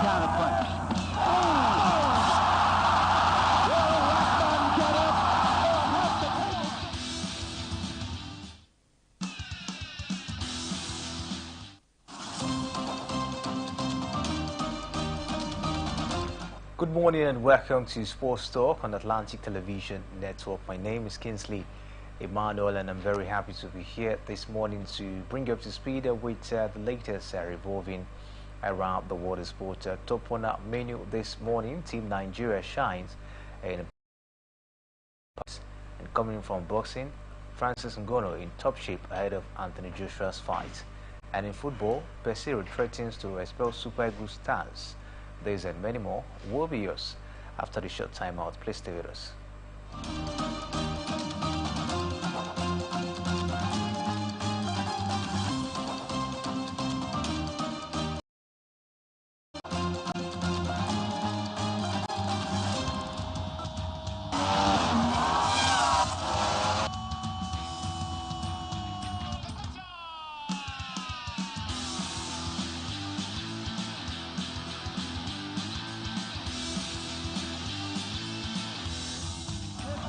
Good morning and welcome to Sports Talk on Atlantic Television Network. My name is Kingsley Emmanuel and I'm very happy to be here this morning to bring you up to speed with the latest revolving around the world of sport. Top one up menu this morning, Team Nigeria shines and coming from boxing, Francis Ngannou in top shape ahead of Anthony Joshua's fight. And in football, Pesero threatens to expel Super Eagles stars. These and many more will be yours after the short time out. Please stay with us.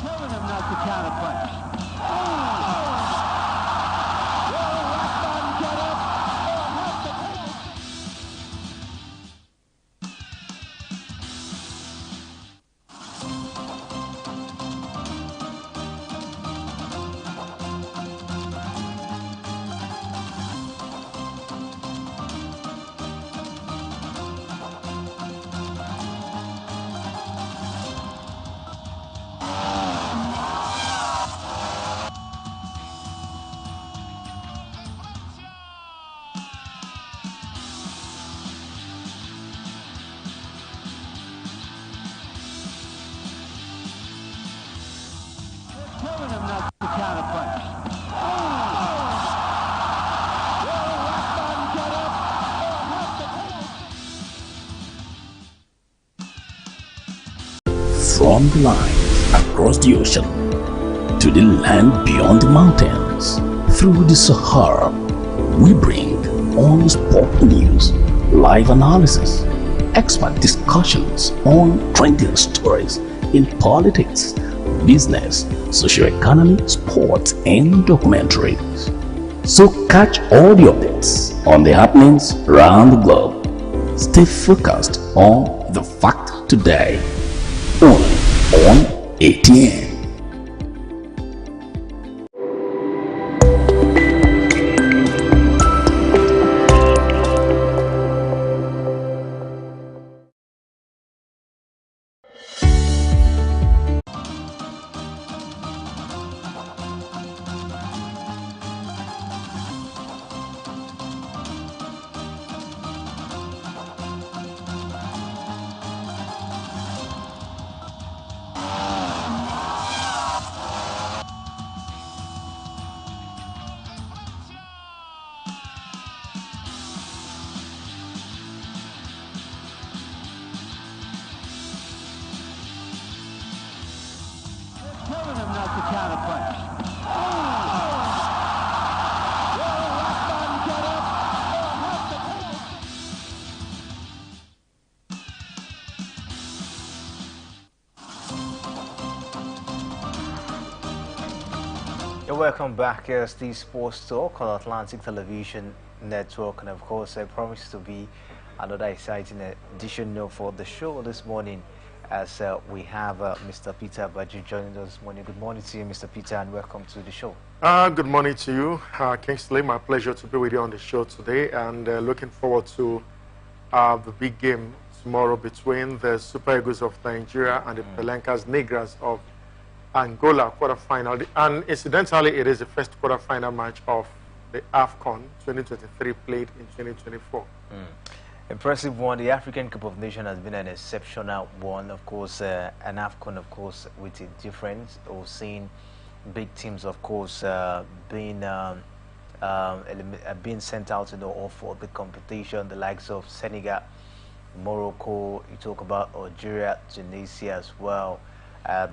Telling him not to counterpunch. Telling him not to counterpunch. From the line across the ocean to the land beyond the mountains, through the Sahara, we bring on sport news, live analysis, expert discussions on trending stories in politics, business, socio-economy, sports, and documentaries. So catch all the updates on the happenings around the globe. Stay focused on the fact today, only on ATN. Telling him not to counterpunch. Welcome back as the Sports Talk on Atlantic Television Network, and of course I promise to be another exciting edition for the show this morning as we have Mr. Peter Baji joining us this morning. Good morning to you, Mr. Peter, and welcome to the show. Good morning to you, Kingsley. My pleasure to be with you on the show today, and looking forward to the big game tomorrow between the Super Eagles of Nigeria and the Pelencas Negras of Angola quarterfinal. And incidentally, it is the first quarterfinal match of the AFCON 2023 played in 2024. Impressive one. The African Cup of Nations has been an exceptional one. Of course, an AFCON, of course, with a difference of seeing big teams, of course, being sent out, for the competition. The likes of Senegal, Morocco. You talk about Algeria, Tunisia as well.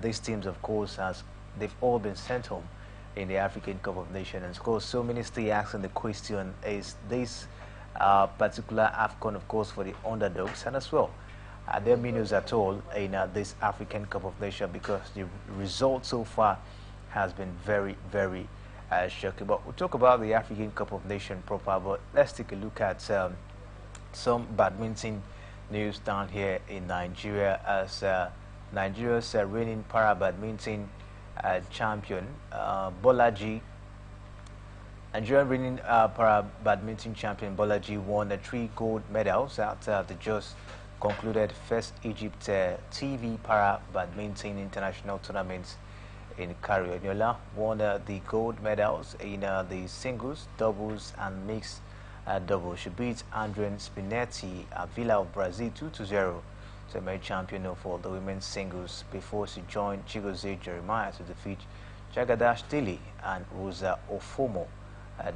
These teams, of course, they've all been sent home in the African Cup of Nations. And of course, so many still asking the question: is this particular AFCON, of course, for the underdogs, and as well, there are news at all in this African Cup of Nations, because the result so far has been very, very shocking. But we'll talk about the African Cup of Nations proper, but let's take a look at some badminton news down here in Nigeria, as Nigeria's reigning para-badminton champion, Bolaji. Nigerian reigning para-badminton champion Bolaji won the 3 gold medals at the just concluded first Egypt TV para-badminton international tournament in Cairo. Eniola won the gold medals in the singles, doubles, and mixed doubles. She beat Adrian Spinetti Avila of Brazil 2-0. So made champion for the women's singles before she joined Chigozie Jeremiah to defeat Jagadash Dili and Rosa Ofomo.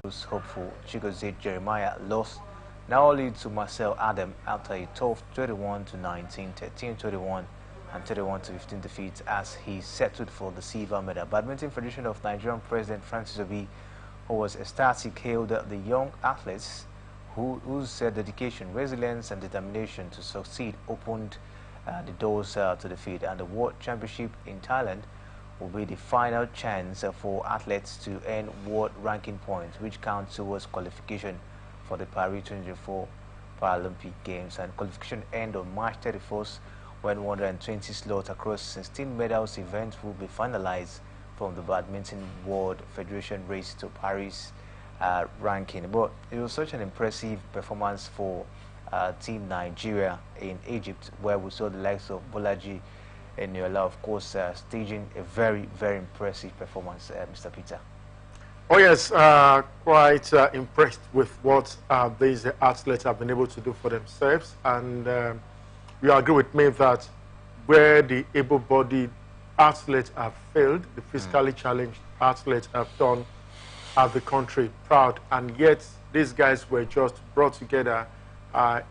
Those hopeful Chigozie Jeremiah lost not only to Marcel Adam after a tough 21-19, 13-21, and 31-15 defeat as he settled for the silver medal. Badminton Federation of Nigerian President Francis Obi, who was ecstatic, hailed the young athletes whose dedication, resilience, and determination to succeed opened the doors to the field. And the World Championship in Thailand will be the final chance for athletes to earn world ranking points, which count towards qualification for the Paris 2024 Paralympic Games. And qualification end on March 31st, when 120 slots across 16 medals events will be finalized from the Badminton World Federation race to Paris ranking. But it was such an impressive performance for Team Nigeria in Egypt, where we saw the likes of Bolaji and Eniola, of course, staging a very, very impressive performance, Mr. Peter. Oh yes, quite impressed with what these athletes have been able to do for themselves, and you agree with me that where the able-bodied athletes have failed, the physically challenged athletes have done the country proud, and yet these guys were just brought together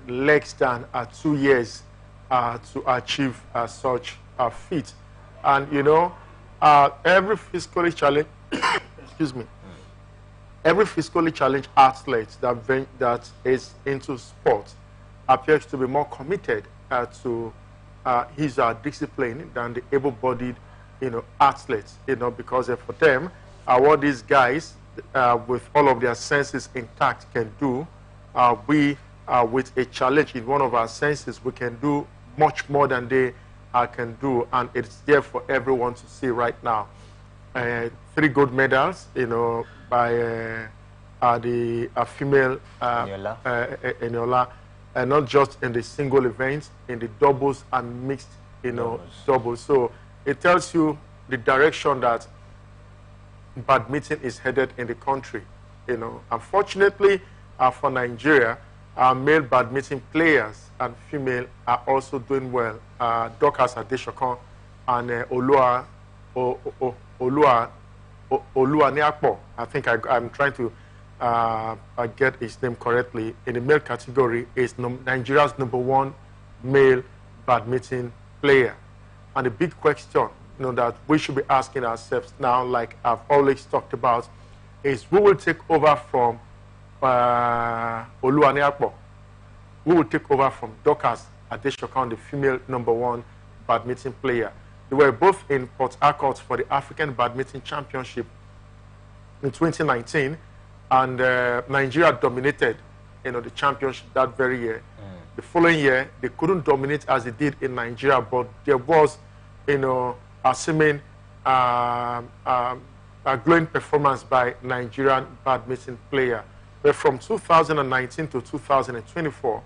less than 2 years to achieve such a feat. And you know, every physically challenged excuse me, every physically challenged athlete that is into sport appears to be more committed to his discipline than the able-bodied, athletes, because for them, what these guys, with all of their senses intact, can do, we, with a challenge in one of our senses, we can do much more than they can do, and it's there for everyone to see right now. 3 gold medals, by the female Eniola, and not just in the single events, in the doubles and mixed, doubles. So it tells you the direction that badminton is headed in the country. Unfortunately, for Nigeria, male badminton players and female are also doing well. Dorcas Adeshokan and Oluwaniakpo, I think I'm trying to get his name correctly, in the male category, is Nigeria's #1 male badminton player. And the big question that we should be asking ourselves now, like I've always talked about, is who will take over from Oluwaniakpo? Who will take over from Dorcas Adeshokan, the female #1 badminton player? They were both in Port Harcourt for the African Badminton Championship in 2019, and Nigeria dominated, the championship that very year. The following year, they couldn't dominate as they did in Nigeria, but there was, a seeming a glowing performance by Nigerian badminton player. But from 2019 to 2024,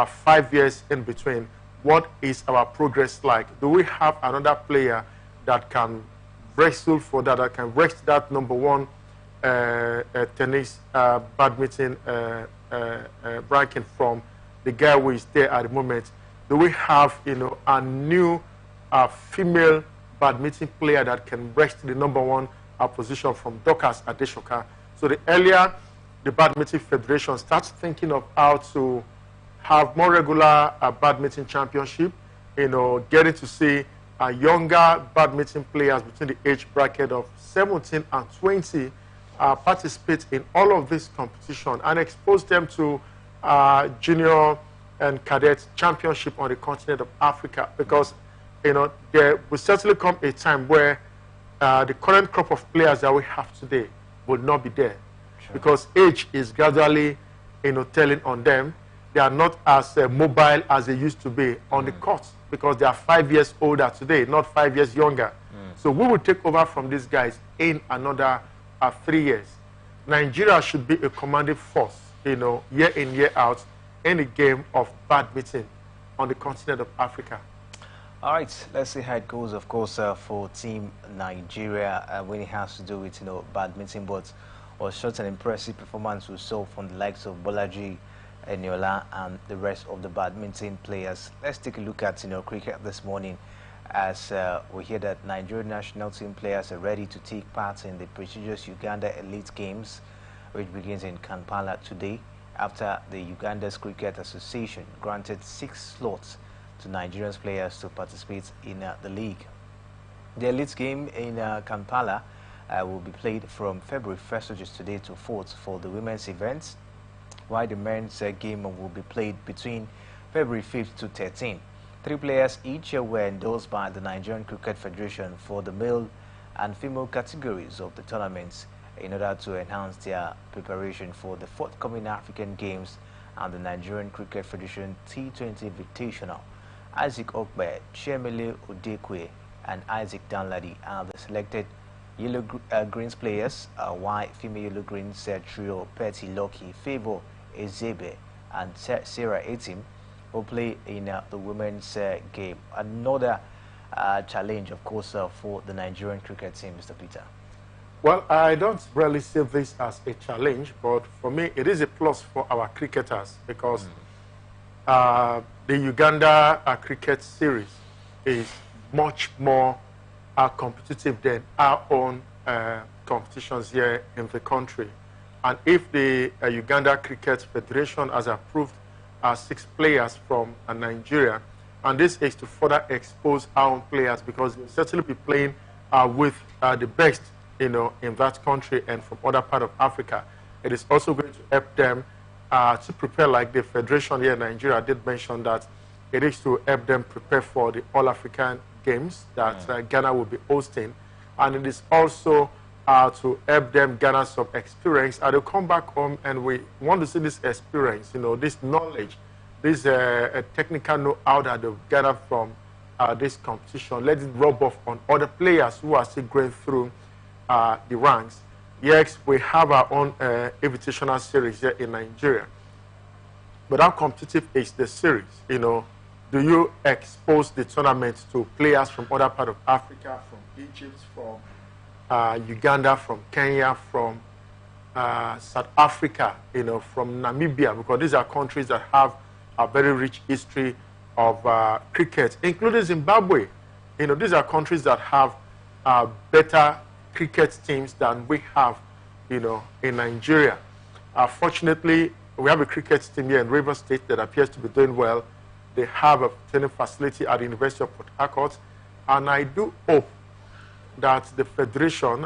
5 years in between, what is our progress like? Do we have another player that can wrestle for that can wrest that #1 tennis badminton ranking from the guy who is there at the moment? Do we have, a new female badminton player that can wrest the #1 position from Dorcas Adeshokan? So the earlier the Badminton Federation starts thinking of how to have more regular badminton championship, getting to see younger badminton players between the age bracket of 17 and 20 participate in all of this competition and expose them to junior and cadet championship on the continent of Africa, because there will certainly come a time where the current crop of players that we have today will not be there, because age is gradually telling on them. They are not as mobile as they used to be on the court, because they are 5 years older today, not 5 years younger. So we will take over from these guys in another 3 years. Nigeria should be a commanding force, year in, year out, in the game of badminton on the continent of Africa. All right, let's see how it goes, of course, for Team Nigeria when it has to do with, badminton, but was such an impressive performance we saw from the likes of Bolaji, Eniola, and the rest of the badminton players. Let's take a look at, cricket this morning, as we hear that Nigerian national team players are ready to take part in the prestigious Uganda Elite Games, which begins in Kampala today, after the Uganda's Cricket Association granted 6 slots to Nigerian players to participate in the league. The Elite Game in Kampala will be played from February 1st, which is today, to 4th for the women's events, while the men's game will be played between February 5th to 13th. 3 players each were endorsed by the Nigerian Cricket Federation for the male and female categories of the tournaments in order to enhance their preparation for the forthcoming African Games and the Nigerian Cricket Federation T20 Invitational. Isaac Okbe, Chemele Odekwe, and Isaac Danladi are the selected yellow-greens players, while female yellow-greens trio Petty Loki, Favor Ezebe, and Sarah Etim will play in the women's game. Another challenge, of course, for the Nigerian cricket team, Mr. Peter. Well, I don't really see this as a challenge, but for me, it is a plus for our cricketers, because the Uganda cricket series is much more competitive than our own competitions here in the country. And if the Uganda Cricket Federation has approved 6 players from Nigeria, and this is to further expose our own players, because they'll certainly be playing with the best, in that country and from other part of Africa. It is also going to help them to prepare, like the federation here in Nigeria did mention that it is to help them prepare for the All-African Games that Ghana will be hosting, and it is also to help them gather some experience. They'll come back home, and we want to see this experience, this knowledge, this technical know-how that they've gathered from this competition. Let it rub off on other players who are still going through the ranks. Yes, we have our own invitational series here in Nigeria, but how competitive is the series? Do you expose the tournament to players from other parts of Africa, from Egypt, from Uganda, from Kenya, from South Africa, from Namibia, because these are countries that have a very rich history of cricket, including Zimbabwe. These are countries that have better cricket teams than we have, in Nigeria. Fortunately, we have a cricket team here in Rivers State that appears to be doing well. They have a training facility at the University of Port Harcourt, and I do hope that the Federation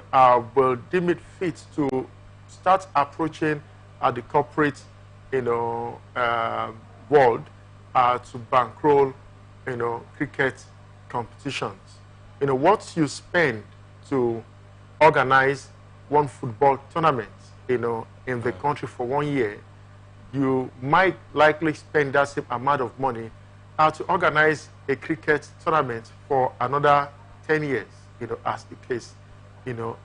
will deem it fit to start approaching the corporate, world to bankroll, cricket competitions. What you spend to organize one football tournament, in the country for 1 year, you might likely spend that same amount of money to organize a cricket tournament for another 10 years, as the case,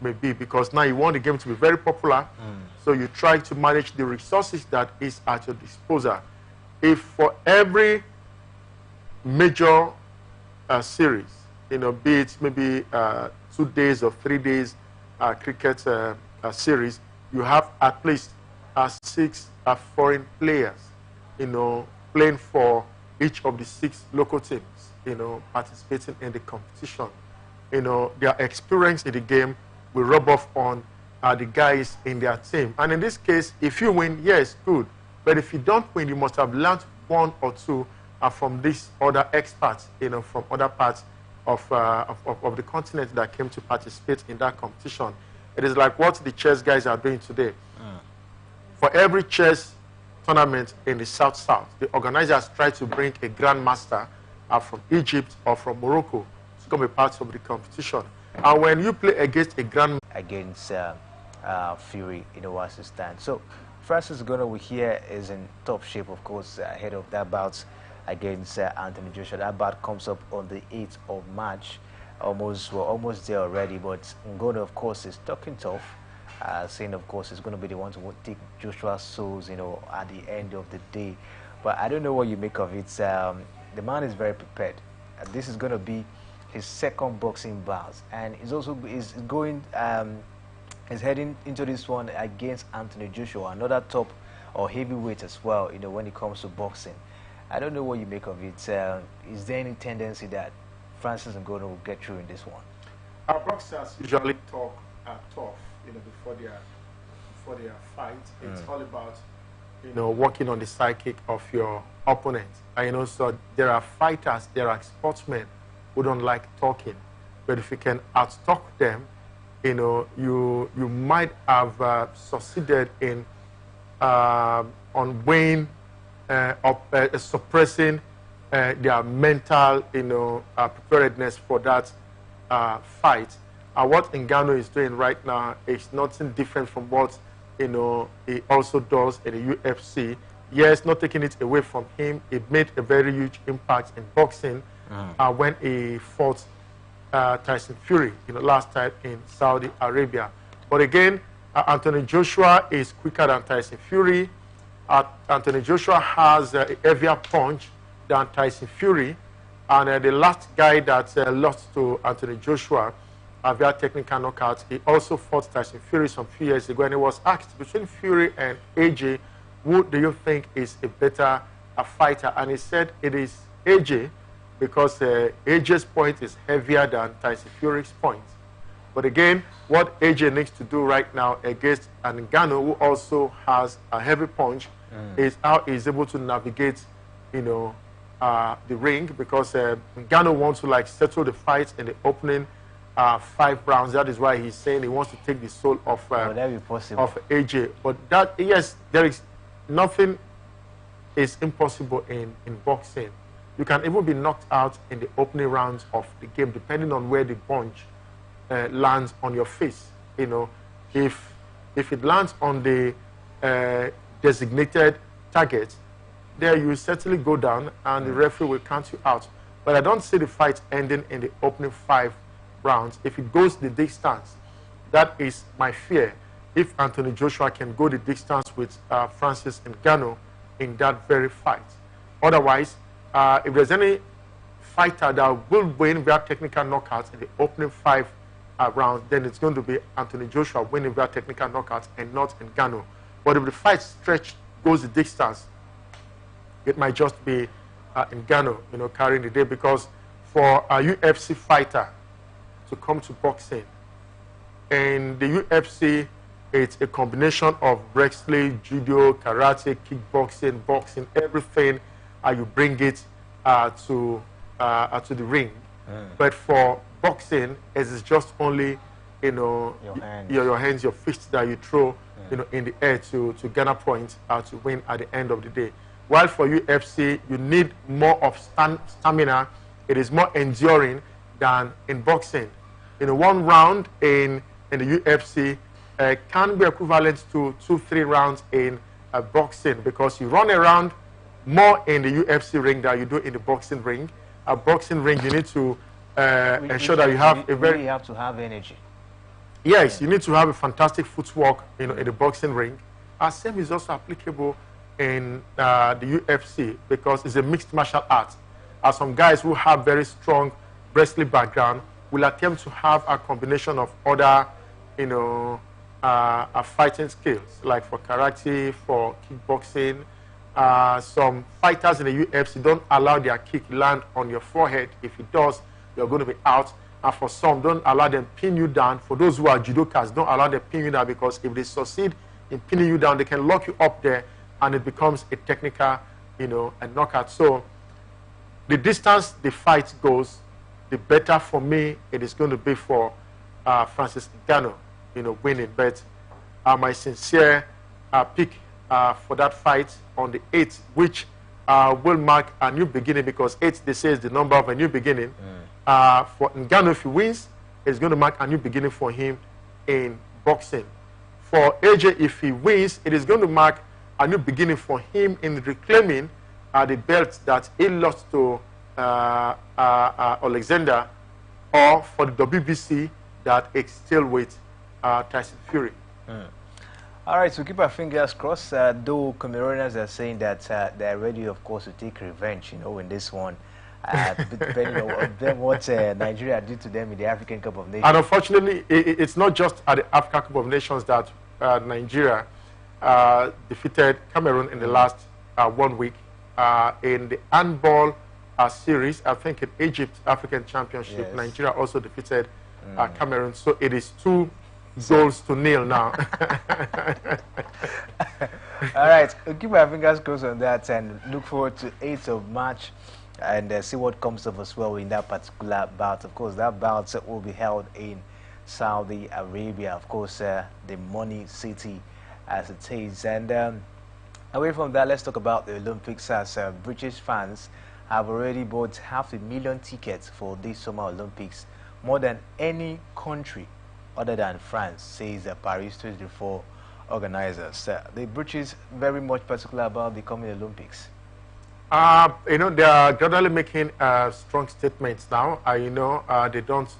may be, because now you want the game to be very popular, so you try to manage the resources that is at your disposal. If for every major series, be it maybe 2 days or 3 days cricket series, you have at least 6 foreign players, playing for each of the 6 local teams, participating in the competition. Their experience in the game will rub off on the guys in their team. And in this case, if you win, yes, good. But if you don't win, you must have learned 1 or 2 from these other experts, from other parts of the continent that came to participate in that competition. It is like what the chess guys are doing today. For every chess tournament in the South-South. The organizers try to bring a grandmaster from Egypt or from Morocco to come a part of the competition. And when you play against a against Fury, as it stands. So Francis Ngannou here is in top shape, of course, ahead of that bout against Anthony Joshua. That bout comes up on the 8th of March. We're almost there already, but Ngannou, of course, is talking tough, saying, of course, he's going to be the one to take Joshua's souls, at the end of the day. But I don't know what you make of it. The man is very prepared. This is going to be his second boxing bout, and he's also is heading into this one against Anthony Joshua, another top or heavyweight as well. When it comes to boxing, I don't know what you make of it. Is there any tendency that Francis Ngannou will get through in this one? Our boxers usually talk tough, before their fight. It's all about, working on the psychic of your opponent. And so there are fighters, there are sportsmen who don't like talking, but if you can out-talk them, you might have succeeded in unweighing suppressing their mental, preparedness for that fight. What Ngannou is doing right now is nothing different from what he also does in the UFC. Yes, not taking it away from him. It made a very huge impact in boxing when he fought Tyson Fury, last time in Saudi Arabia. But again, Anthony Joshua is quicker than Tyson Fury. Anthony Joshua has a heavier punch than Tyson Fury. And the last guy that lost to Anthony Joshua via technical knockout, he also fought Tyson Fury some few years ago. And he was asked, between Fury and AJ, who do you think is a better fighter? And he said it is AJ, because AJ's point is heavier than Tyson Fury's point. But again, what AJ needs to do right now against Ngannou, who also has a heavy punch, is how he's able to navigate, the ring, because Ngannou wants to settle the fight in the opening 5 rounds. That is why he's saying he wants to take the soul of would that be possible? Of AJ. But that, yes, there is nothing is impossible in boxing. You can even be knocked out in the opening rounds of the game, depending on where the punch lands on your face. If it lands on the designated target, there you will certainly go down, and the referee will count you out. But I don't see the fight ending in the opening 5 rounds. If it goes the distance, that is my fear. If Anthony Joshua can go the distance with Francis Ngannou in that very fight. Otherwise, if there's any fighter that will win via technical knockouts in the opening 5 rounds, then it's going to be Anthony Joshua winning via technical knockouts and not Ngannou. But if the fight stretch goes the distance, it might just be Ngannou, carrying the day. Because for a UFC fighter to come to boxing, in the UFC, it's a combination of wrestling, judo, karate, kickboxing, boxing, everything. You bring it to the ring. But for boxing, it is just only your hands, your fists that you throw in the air to garner points to win at the end of the day. While for UFC, you need more of stamina. It is more enduring than in boxing. One round in the UFC can be equivalent to 2-3 rounds in boxing, because you run around more in the UFC ring than you do in the boxing ring. A boxing ring, you need to ensure that you have a very... You have to have energy. Yes, you need to have a fantastic footwork, in the boxing ring. Same is also applicable in the UFC, because it's a mixed martial art. Some guys who have very strong wrestling background will attempt to have a combination of other, fighting skills, like for karate, for kickboxing. Some fighters in the UFC don't allow their kick land on your forehead. If it does, you're going to be out. And for some, don't allow them pin you down. For those who are judokas, don't allow them pin you down, because if they succeed in pinning you down, they can lock you up there, and it becomes a technical, a knockout. So the distance the fight goes, the better for me it is going to be for Francis Ngannou, winning. But my sincere pick for that fight on the 8th, which will mark a new beginning, because 8, they say, is the number of a new beginning. For Ngannou, if he wins, it's going to mark a new beginning for him in boxing. For AJ, if he wins, it is going to mark a new beginning for him in reclaiming the belt that he lost to Alexander, or for the WBC that it's still with Tyson Fury. All right, so keep our fingers crossed. Though Cameroonians are saying that they're ready, of course, to take revenge, in this one. Depending on what Nigeria did to them in the African Cup of Nations. And unfortunately, it's not just at the African Cup of Nations that Nigeria defeated Cameroon in the last 1 week. In the handball series, I think in Egypt African Championship, yes, Nigeria also defeated Cameroon. So it is 2-0 now. All right, we'll keep our fingers crossed on that and look forward to 8th of March and see what comes of as well in that particular bout. Of course, that bout will be held in Saudi Arabia, of course, the money city as it is. And away from that, let's talk about the Olympics, as British fans have already bought 500,000 tickets for this Summer Olympics, more than any country other than France, says the Paris 2024 organizers. The British very much particular about the coming Olympics. They are gradually making strong statements now. They don't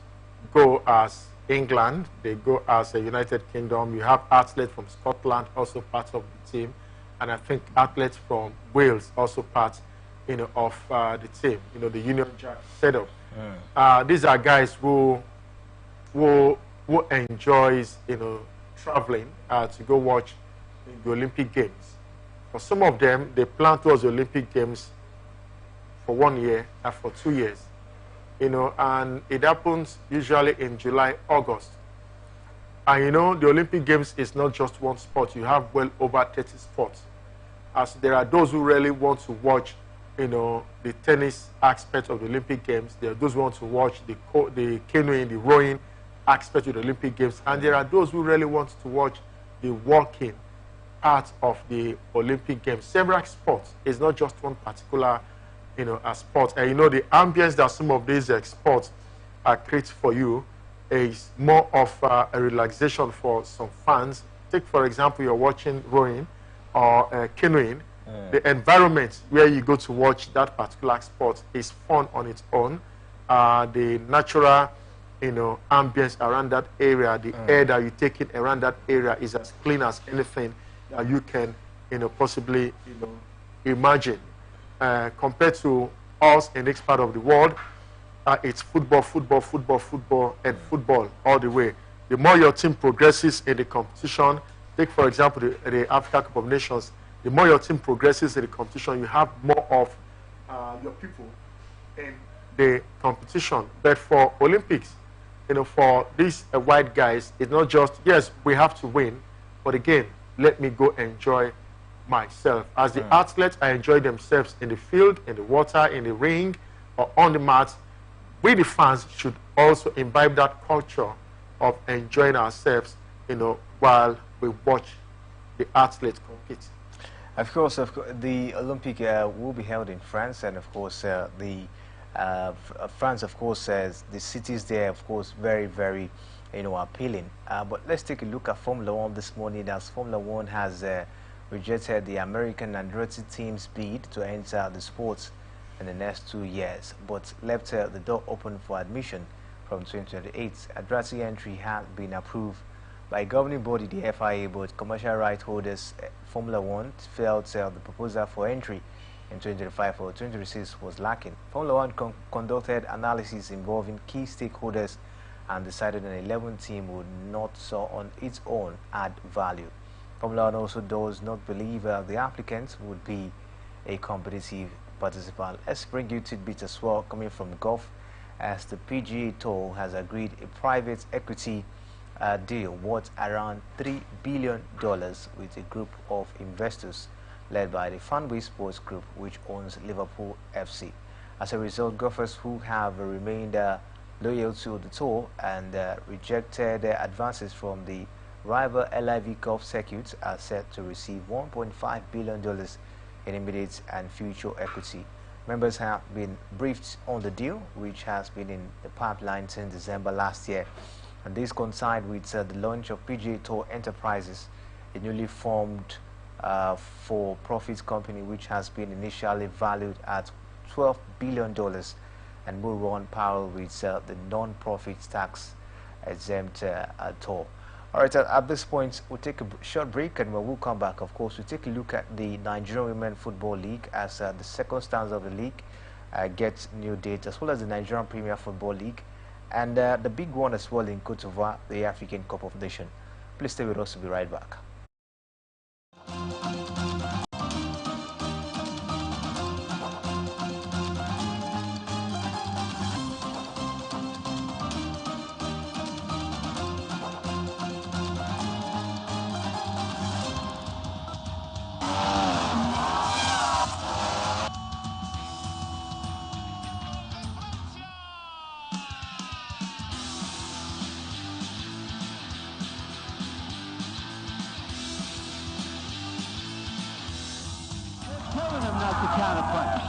go as England, they go as a United Kingdom. You have athletes from Scotland also part of the team, and I think athletes from Wales also part, of the team. The Union Jack setup. These are guys who enjoys, traveling to go watch the Olympic Games. For some of them, they plan towards the Olympic Games for 1 year and for 2 years, and it happens usually in July, August. And the Olympic Games is not just one sport. You have well over 30 sports. As there are those who really want to watch, the tennis aspect of the Olympic Games. There are those who want to watch the canoeing, the rowing aspect of the Olympic Games. And there are those who really want to watch the walking part of the Olympic Games. Several sports. It's not just one particular, a sport. And the ambience that some of these sports create for you is more of a relaxation for some fans. Take, for example, you're watching rowing or canoeing. The environment where you go to watch that particular sport is fun on its own. The natural, ambience around that area, the air that you take in around that area is as clean as anything that you can, possibly, imagine. Compared to us in this part of the world, it's football, and football all the way. The more your team progresses in the competition, take, for example, the Africa Cup of Nations, the more your team progresses in the competition, you have more of your people in the competition. But for Olympics, for these white guys, it's not just, yes, we have to win, but again, let me go enjoy myself. As the athletes, I enjoy themselves in the field, in the water, in the ring, or on the mat. We, the fans, should also imbibe that culture of enjoying ourselves, while we watch the athletes compete. Of course, the Olympic will be held in France, and of course, France, of course, the cities there, of course, very, very, appealing. But let's take a look at Formula One this morning, as Formula One has rejected the American Andretti team's bid to enter the sports in the next 2 years, but left the door open for admission from 2028. Andretti entry has been approved by governing body, the FIA, but commercial right holders, Formula One, felt the proposal for entry in 2025 or 2026 was lacking. Formula One conducted analysis involving key stakeholders and decided an 11 team would not so on its own add value. Formula One also does not believe the applicants would be a competitive participant. Let's bring you tidbits as well coming from golf, as the PGA Tour has agreed a private equity deal worth around $3 billion with a group of investors led by the Fanway Sports Group, which owns Liverpool FC. As a result, golfers who have remained loyal to the tour and rejected advances from the rival LIV Golf circuits are set to receive $1.5 billion in immediate and future equity. Members have been briefed on the deal, which has been in the pipeline since December last year. And this coincides with the launch of PGA Tour Enterprises, a newly formed for-profit company which has been initially valued at $12 billion and will run parallel with the non-profit tax-exempt tour. All right, at this point, we'll take a short break, and when we'll come back, of course, we'll take a look at the Nigerian Women Football League as the second stanza of the league gets new dates, as well as the Nigerian Premier Football League, and the big one as well in Cote d'Ivoire, the African Cup of Nations. Please stay with us. We'll be right back. Telling him not to counterpunch.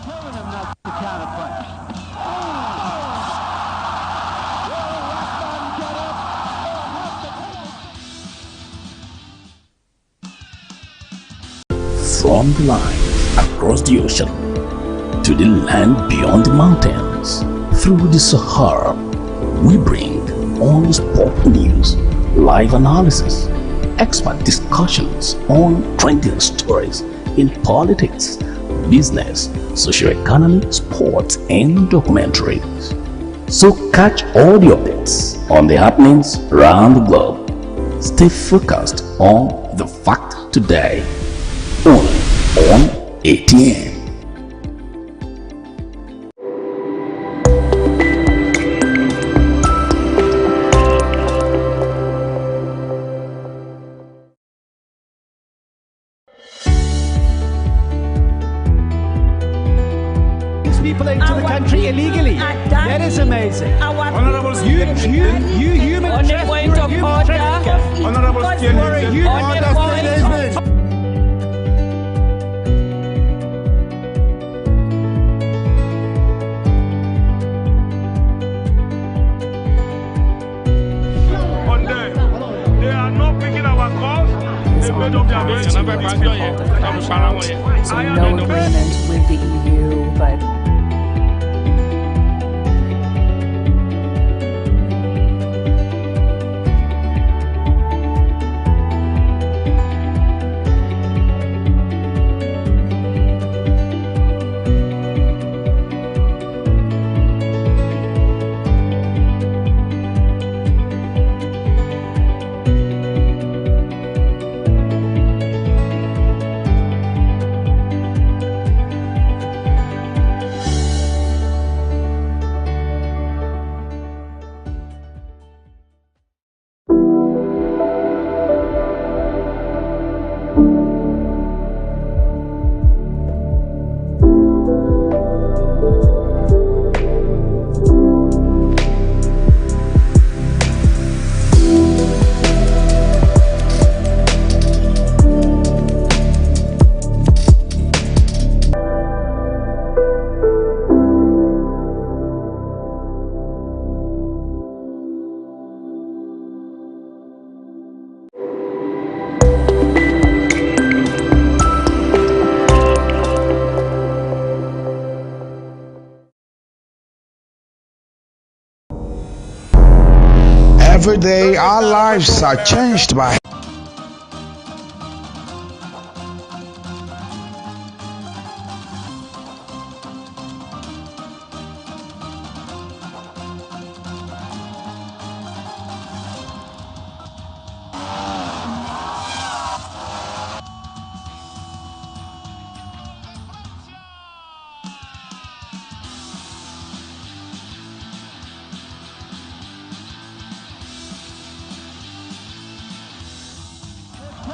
Telling him not to counterpunch. From the line across the ocean to the land beyond the mountains, through the Sahara, we bring all sport news, live analysis, expert discussions on trending stories in politics, business, socio-economy, sports, and documentaries. So catch all the updates on the happenings around the globe. Stay focused on the fact today, only on ATM. People into the country illegally. That is amazing. Honorable You human on the point of order. Honorable They are not picking our calls. They made up their minds. So no agreement with the EU, but Every day our lives are changed by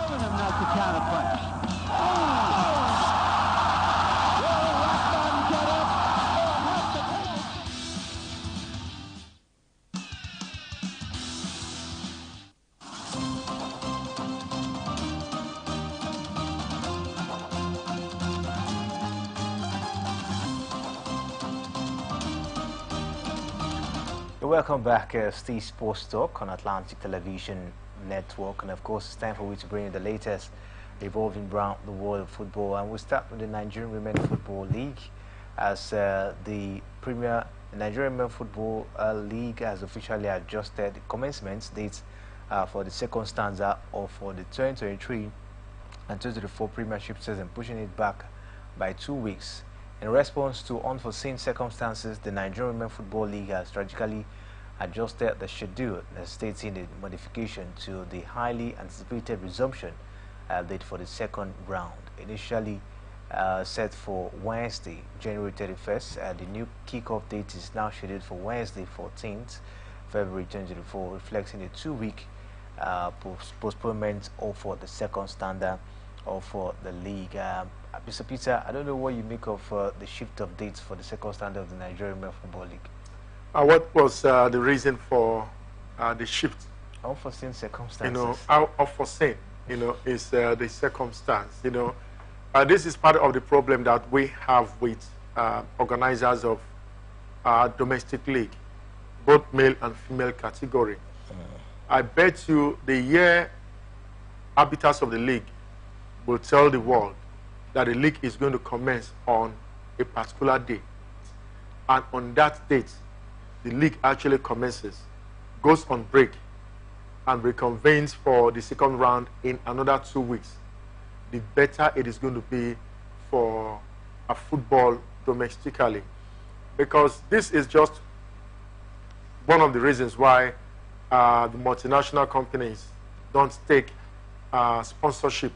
serving him not to counterpunch. Welcome back, Steve Sports Talk on Atlantic Television Network, and of course it's time for me to bring you the latest revolving around the world of football. And we'll start with the Nigerian Women Football League, as the Nigerian Women Football League has officially adjusted the commencement dates for the second stanza of for the 2023 and 2024 Premiership season, pushing it back by 2 weeks. In response to unforeseen circumstances, the Nigerian Women Football League has strategically adjusted the schedule, stating the modification to the highly anticipated resumption date for the second round. Initially set for Wednesday, January 31st, the new kickoff date is now scheduled for Wednesday, 14th February 2024, reflecting a 2-week postponement for the second standard for the league. Mr. Peter, I don't know what you make of the shift of dates for the second standard of the Nigerian Women Football League. What was the reason for the shift? Unforeseen circumstances. You know, how unforeseen, is the circumstance. This is part of the problem that we have with organizers of domestic league, both male and female category. I bet you the year arbiters of the league will tell the world that the league is going to commence on a particular day. And on that date, the league actually commences, goes on break, and reconvenes for the second round in another 2 weeks. The better it is going to be for a football domestically. Because this is just one of the reasons why the multinational companies don't take sponsorship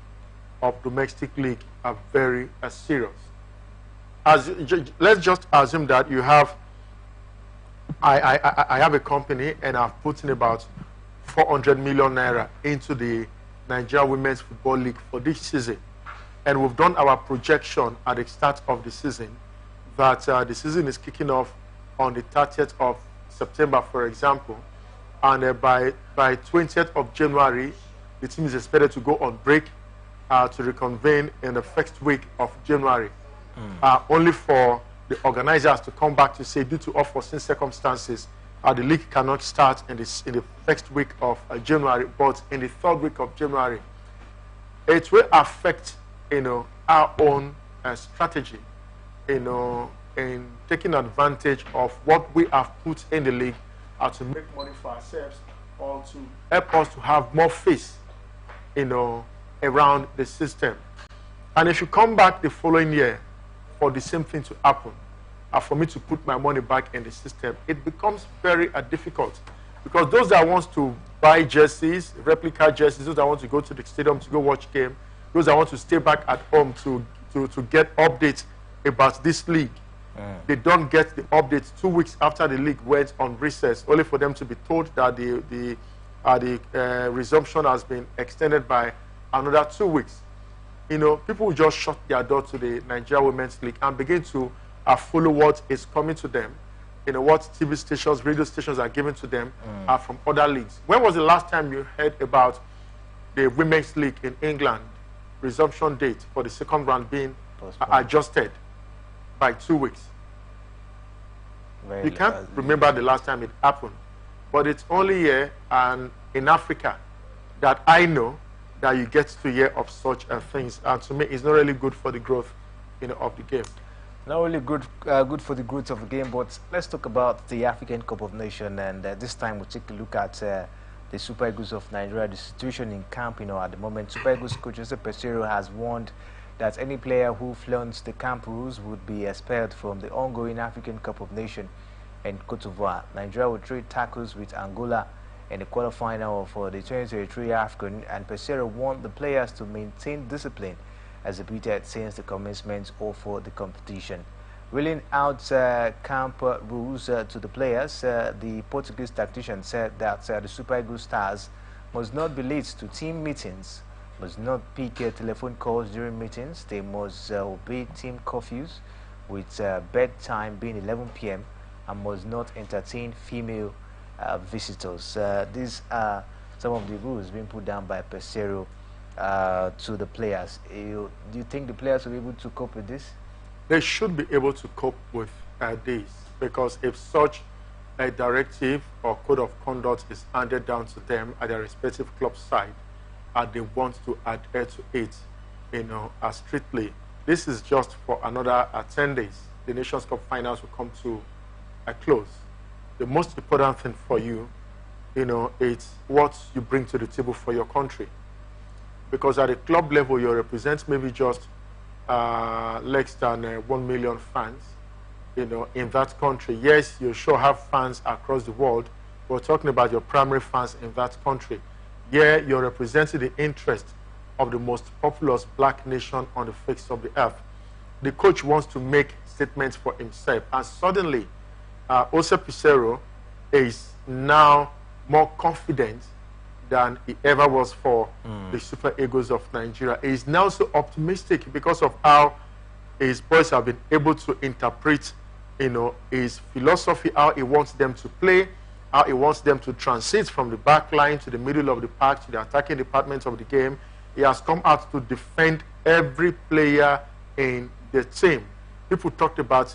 of domestic league are very serious. Let's just assume that you have, I have a company and I've put in about 400 million naira into the Nigeria Women's Football League for this season. And we've done our projection at the start of the season that the season is kicking off on the 30th of September, for example. And by 20th of January, the team is expected to go on break to reconvene in the first week of January, only for the organizers to come back to say, due to unforeseen circumstances, the league cannot start in the first week of January, but in the third week of January. It will affect, our own strategy, in taking advantage of what we have put in the league to make money for ourselves, or to help us to have more faith, around the system. And if you come back the following year for the same thing to happen, for me to put my money back in the system, it becomes very difficult. Because those that want to buy jerseys, replica jerseys, those that want to go to the stadium to go watch game, those that want to stay back at home to get updates about this league, they don't get the updates 2 weeks after the league went on recess, only for them to be told that the resumption has been extended by another 2 weeks. People will just shut their door to the Nigeria Women's League and begin to follow what is coming to them, what TV stations, radio stations are given to them from other leagues. When was the last time you heard about the Women's League in England resumption date for the second round being adjusted by 2 weeks? You can't remember the last time it happened. But it's only here and in Africa that I know that you get to hear of such things. And to me, it's not really good for the growth of the game. Not really good for the growth of the game, but let's talk about the African Cup of Nations. And this time we'll take a look at the Super Eagles of Nigeria, the situation in camp. At the moment, Super Eagles coach Jose Peseiro has warned that any player who flaunts the camp rules would be expelled from the ongoing African Cup of Nations in Cote d'Ivoire. Nigeria will trade tackles with Angola in the quarterfinal for the 2023 AFCON, and Peseiro warned the players to maintain discipline exhibited since the commencement of the competition. Reeling out camp rules to the players, the Portuguese tactician said that the Super Eagles stars must not be late to team meetings must not pick telephone calls during meetings. They must obey team curfews, with bedtime being 11 p.m. and must not entertain female visitors. These are some of the rules being put down by Pesero to the players. Do you think the players will be able to cope with this? They should be able to cope with this, because if such a directive or code of conduct is handed down to them at their respective club side, and they want to adhere to it, strictly. This is just for another 10 days. The Nations Cup finals will come to a close. The most important thing for you, it's what you bring to the table for your country. Because at the club level, you represent maybe just less than 1 million fans, in that country. Yes, you sure have fans across the world. We're talking about your primary fans in that country. Yeah, you're representing the interest of the most populous black nation on the face of the earth. The coach wants to make statements for himself, and suddenly, Jose Pizarro is now more confident than he ever was for the Super Eagles of Nigeria. He is now so optimistic because of how his boys have been able to interpret, his philosophy, how he wants them to play, how he wants them to transit from the back line to the middle of the park to the attacking departments of the game. He has come out to defend every player in the team. People talked about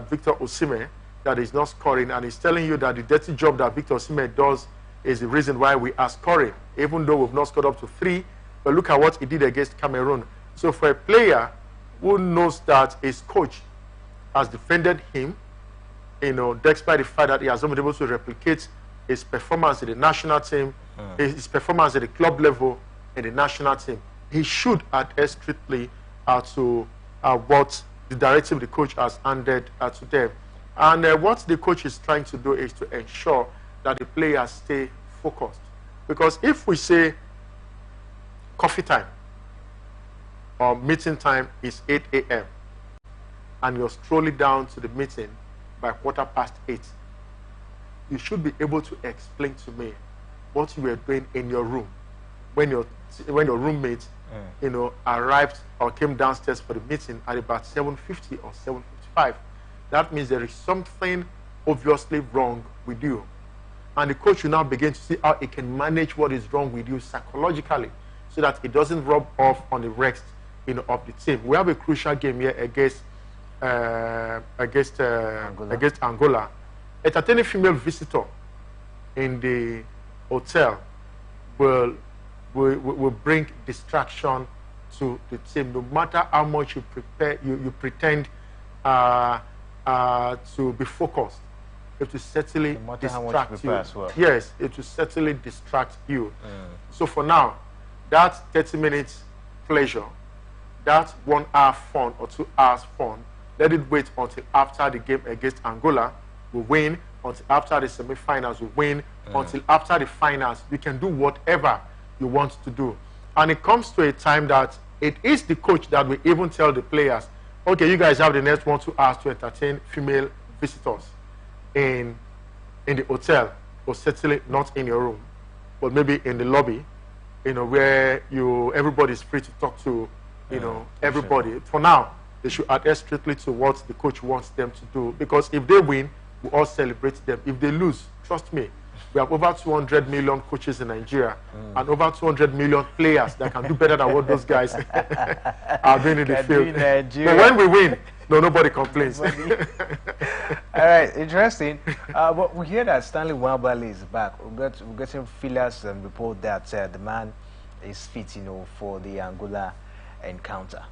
Victor Osimhen, that is not scoring, and he's telling you that the dirty job that Victor Osimhen does is the reason why we are scoring, even though we've not scored up to 3. But look at what he did against Cameroon. So for a player who knows that his coach has defended him, despite the fact that he has not been able to replicate his performance in the national team, his performance at the club level in the national team, he should adhere strictly to what the directive the coach has handed to them. And what the coach is trying to do is to ensure that the players stay focused. Because if we say coffee time or meeting time is 8 a.m. and you're strolling down to the meeting by 8:15, you should be able to explain to me what you were doing in your room when your roommate arrived or came downstairs for the meeting at about 7:50 or 7:55. That means there is something obviously wrong with you. And the coach will now begin to see how he can manage what is wrong with you psychologically, so that it doesn't rub off on the rest of the team. We have a crucial game here against Angola. Entertaining female visitor in the hotel will bring distraction to the team, no matter how much you pretend to be focused. It will certainly distract you. Well. Yes, it will certainly distract you. So for now, that 30 minutes pleasure, that 1 hour fun or 2 hours fun, let it wait until after the game against Angola. We win. Until after the semi-finals, we win. Until after the finals, you can do whatever you want to do. And it comes to a time that it is the coach that will even tell the players, okay, you guys have the next 1-2 hours to entertain female visitors in the hotel, or certainly not in your room, but maybe in the lobby, where everybody is free to talk to, everybody. Sure. For now, they should adhere strictly to what the coach wants them to do, because if they win, we all celebrate them. If they lose, trust me, we have over 200 million coaches in Nigeria and over 200 million players that can do better than what those guys are doing in the field. But when we win, nobody complains. All right, interesting. But we hear that Stanley Nwabali is back. We're getting feelers and report that the man is fit, for the Angola encounter.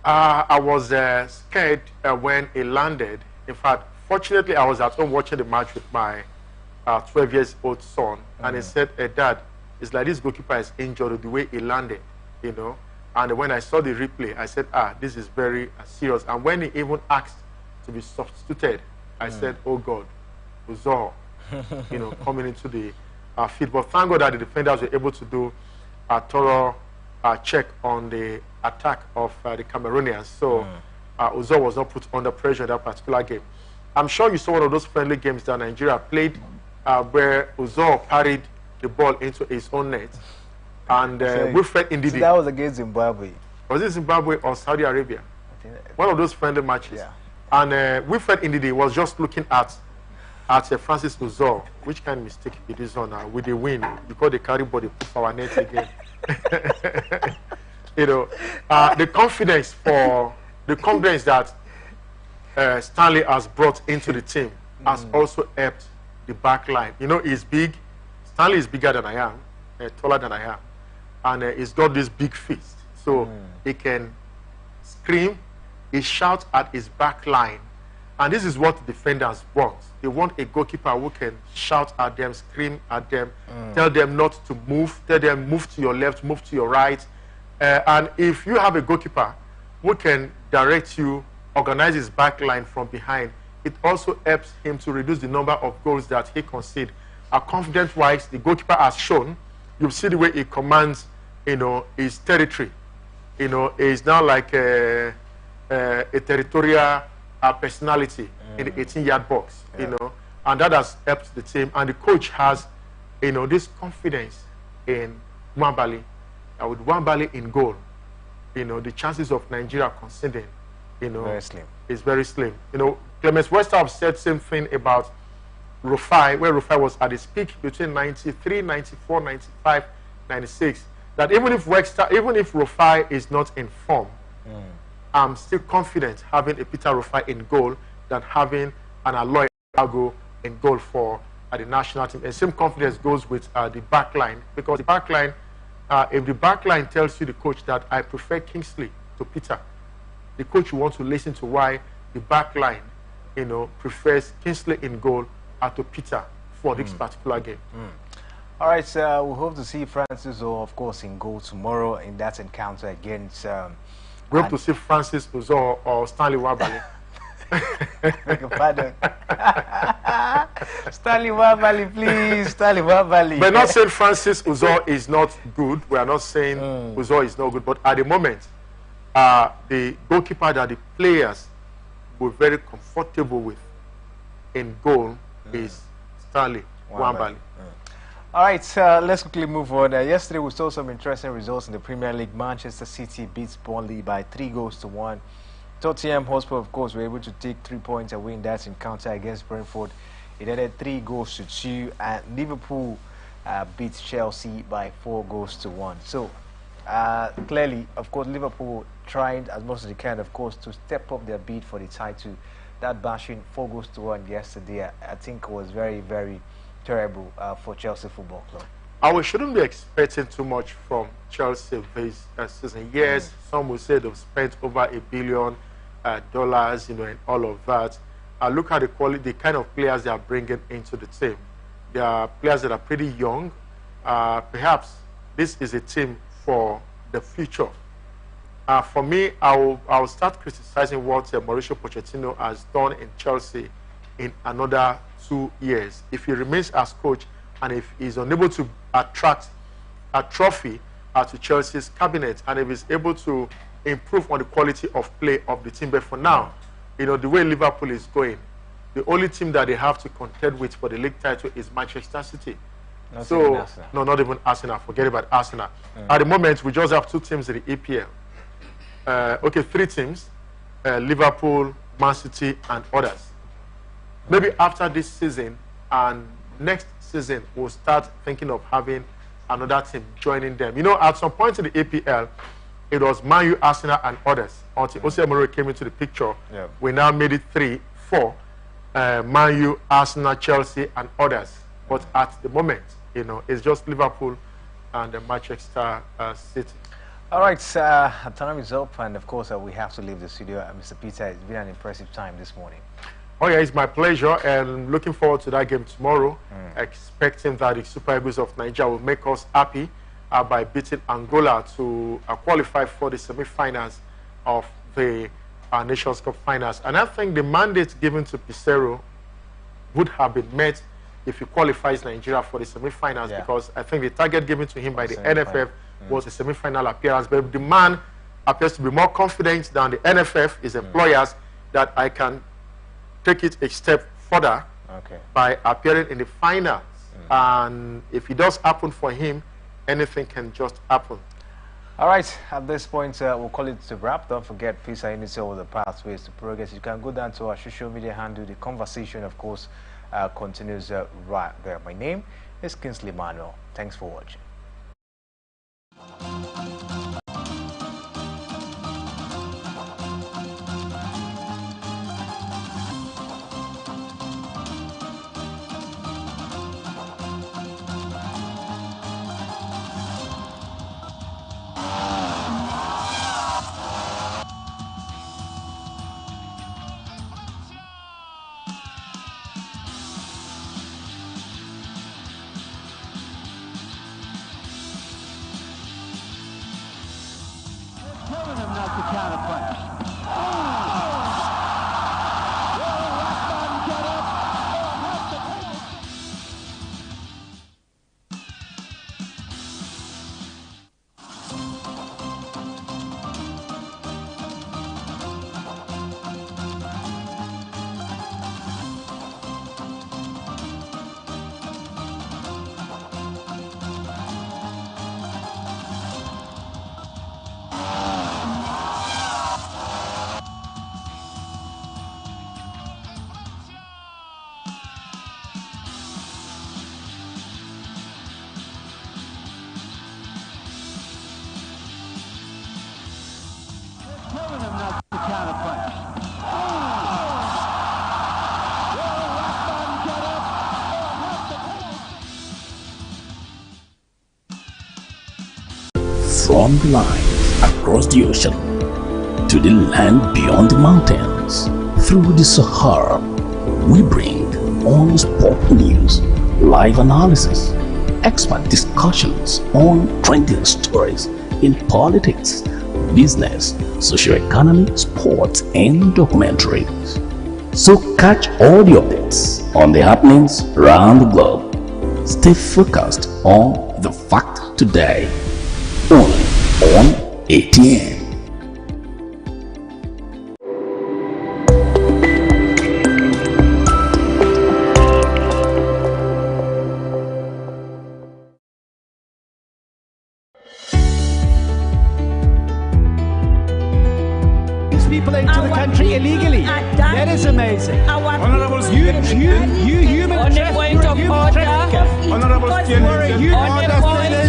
I was scared when he landed. In fact, fortunately, I was at home watching the match with my 12-year-old son, and he said, hey, Dad, it's like this goalkeeper is injured the way he landed, And when I saw the replay, I said, this is very serious. And when he even asked to be substituted, I said, oh God, Uzor, coming into the field. But thank God that the defenders were able to do a thorough check on the attack of the Cameroonians. So Uzor was not put under pressure in that particular game. I'm sure you saw one of those friendly games that Nigeria played where Uzor parried the ball into his own net. And Wilfred Ndidi. So that was against Zimbabwe. Was it Zimbabwe or Saudi Arabia? One of those friendly matches. Yeah. And Wilfred Ndidi was just looking at Francis Uzor. Which kind of mistake it is on with the win because they carry body put our net again. You know, the confidence that Stanley has brought into the team has also helped the back line. You know, he's big. Stanley is bigger than I am, taller than I am, and he's got this big fist, so he can scream. He shouts at his back line, and this is what defenders want. They want a goalkeeper who can shout at them, scream at them, tell them not to move, tell them move to your left, move to your right. And if you have a goalkeeper who can direct you, organize his back line from behind, it also helps him to reduce the number of goals that he concedes. Confidence-wise, the goalkeeper has shown. You see the way he commands, you know, his territory. You know, he's now like a territorial personality in the 18-yard box. You know, and that has helped the team. And the coach has, you know, this confidence in Nwabali. With Nwabali in goal, you know, the chances of Nigeria conceding, you know, is very slim. You know, Clemens Westerhoff said same thing about Rufai, where Rufai was at his peak between 93, 94, 95, 96. That even if Rufai is not in form, I'm still confident having a Peter Rufai in goal than having an Aloy Ago in goal for the national team. And same confidence goes with the back line, because the back line, if the back line tells you, the coach, that I prefer Kingsley to Peter, the coach will want to listen to why the back line, you know, prefers Kingsley in goal to Peter for this particular game. All right, so we hope to see Francis, of course, in goal tomorrow in that encounter against. We hope to see Francis Uzor or Stanley Nwabali. Pardon. Stanley Nwabali, please. Stanley Nwabali. We're not saying Francis Uzor is not good. We are not saying Uzor is not good. But at the moment, the goalkeeper that the players were very comfortable with in goal is Stanley Nwabali. All right, let's quickly move on. Yesterday, we saw some interesting results in the Premier League. Manchester City beats Burnley by 3-1. Tottenham Hotspur, of course, were able to take 3 points away in that encounter against Brentford. It ended 3-2, and Liverpool beat Chelsea by 4-1. So, clearly, of course, Liverpool trying as much as they can, of course, to step up their bid for the title. That bashing 4-1 yesterday, I think, was very, very terrible for Chelsea Football Club. We shouldn't be expecting too much from Chelsea this season. Yes, some will say they've spent over $1 billion, you know, and all of that. Look at the quality, the kind of players they are bringing into the team. They are players that are pretty young. Perhaps this is a team for the future. For me, I'll start criticizing what Mauricio Pochettino has done in Chelsea in another 2 years. If he remains as coach and if he's unable to attract a trophy to Chelsea's cabinet, and if he's able to improve on the quality of play of the team. But for now, you know, the way Liverpool is going, the only team that they have to contend with for the league title is Manchester City. No, not even Arsenal. Forget about Arsenal. At the moment, we just have 2 teams in the EPL. Okay, 3 teams, Liverpool, Man City, and others. Maybe after this season and next season, we'll start thinking of having another team joining them. You know, at some point in the APL, it was Man U, Arsenal, and others. Until Jose Mourinho came into the picture, we now made it 3, 4. Man U, Arsenal, Chelsea, and others. But at the moment, you know, it's just Liverpool and Manchester City. All right, time is up, and of course, we have to leave the studio. Mr. Peter, it's been an impressive time this morning. Oh yeah, it's my pleasure, and looking forward to that game tomorrow. Expecting that the Super Eagles of Nigeria will make us happy by beating Angola to qualify for the semi-finals of the Nations Cup finals. And I think the mandate given to Pissarro would have been met if he qualifies Nigeria for the semi-finals, because I think the target given to him by the NFF was a semi-final appearance. But the man appears to be more confident than the NFF, his employers, that I can take it a step further by appearing in the finals. And if it does happen for him, anything can just happen. All right, at this point, we'll call it a wrap. Don't forget, peace and unity over the pathways to progress. You can go down to our social media handle. The conversation, of course, continues right there. My name is Kingsley Manuel. Thanks for watching. Telling him not to counterpunch. Telling him not to counterpunch. From the lines across the ocean to the land beyond the mountains, through the Sahara, we bring all sport news, live analysis, expert discussions on trending stories in politics, business, socio-economy, sports, and documentaries. So catch all the updates on the happenings around the globe. Stay focused on the fact today, only on ATN. People into the country illegally. That is amazing. Honorable You human On the point of order. Honorable You are a human On the point